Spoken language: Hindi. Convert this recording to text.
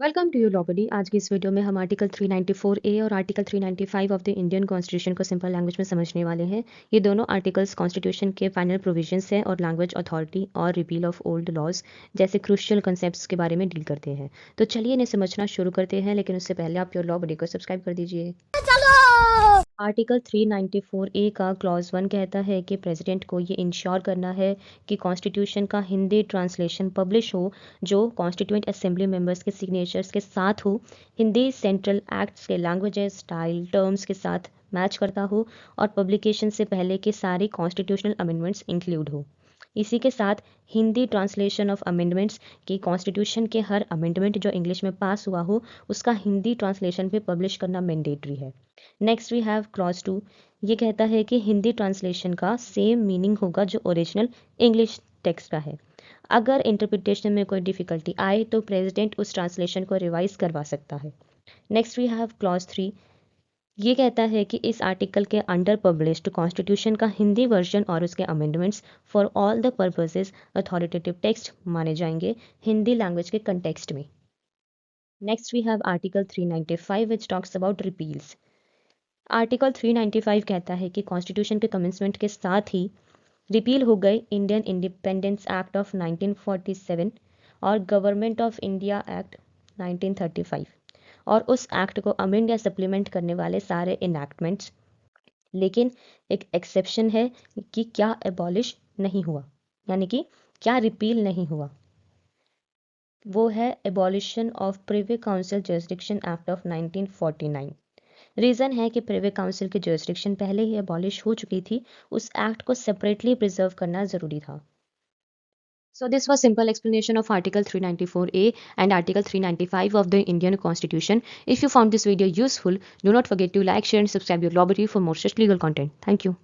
Welcome to you लॉबडी। आज की इस वीडियो में हम आर्टिकल 394A और article 395 of the Indian constitution को सिंपल लैंग्वेज में समझने वाले हैं। ये दोनों आर्टिकल्स कॉन्स्टिट्यूशन के फाइनल प्रोविजंस हैं और लैंग्वेज अथॉरिटी और रिपील ऑफ ओल्ड लॉज जैसे क्रूशियल कंसेप्ट्स के बारे में डील करते हैं। तो चलिए इन्हें समझना शुरू करते हैं, लेकिन उससे पहले आप योर लॉबडी को सब्सक्राइब कर दीजिए। आर्टिकल 394A का क्लॉज 1 कहता है कि प्रेसिडेंट को ये इंश्योर करना है कि कॉन्स्टिट्यूशन का हिंदी ट्रांसलेशन पब्लिश हो जो कॉन्स्टिट्यूएंट असेंबली मेंबर्स के सिग्नेचर्स के साथ हो, हिंदी सेंट्रल एक्ट्स के लैंग्वेजेस स्टाइल टर्म्स के साथ मैच करता हो और पब्लिकेशन से पहले के सारे कॉन्स्टिट्यूशनल अमेंडमेंट्स इंक्लूड हो। इसी के साथ हिंदी ट्रांसलेशन ऑफ अमेंडमेंट्स की कॉन्स्टिट्यूशन के हर अमेंडमेंट जो इंग्लिश में पास हुआ हो उसका हिंदी ट्रांसलेशन पे पब्लिश करना मैंडेटरी है। Next we have clause 2। ये कहता है कि हिंदी ट्रांसलेशन का सेम मीनिंग होगा जो ओरिजिनल इंग्लिश टेक्स्ट का है। अगर इंटरप्रिटेशन में कोई डिफ़िकल्टी आए तो प्रेसिडेंट उस ट्रांसलेशन को रिवाइज करवा सकता है। Next we have clause 3। ये कहता है कि इस आर्टिकल के अंडर पब्लिश्ड कॉन्स्टिट्यूशन का हिंदी वर्जन और उसके amendments for all the purposes authoritative text माने जाएंगे हिंदी लैंग्वेज के कंटेक्स्ट में। Next we have article 395 which talks about repeals. Article 395 कहता है कि कॉन्स्टिट्यूशन के कमेंसमेंट के साथ ही रिपील हो गए इंडियन इंडिपेंडेंस एक्ट ऑफ 1947 और गवर्नमेंट ऑफ इंडिया एक्ट 1935 और उस एक्ट को अमेंड या सप्लीमेंट करने वाले सारे इनैक्टमेंट्स। लेकिन एक एक्सेप्शन है कि क्या एबॉलिश नहीं हुआ, यानी कि क्या रिपील नहीं हुआ। वो है abolition of privy council jurisdiction act of 1949। Reason है कि प्रिवी काउंसिल की जर्सडिक्शन पहले ही एबॉलिश हो चुकी थी, उस एक्ट को सेपरेटली प्रिजर्व करना ज़रूरी था। So this was simple explanation of Article 394A and Article 395 of the Indian Constitution. If you found this video useful, do not forget to like, share and subscribe your Lobby for more such legal content. Thank you.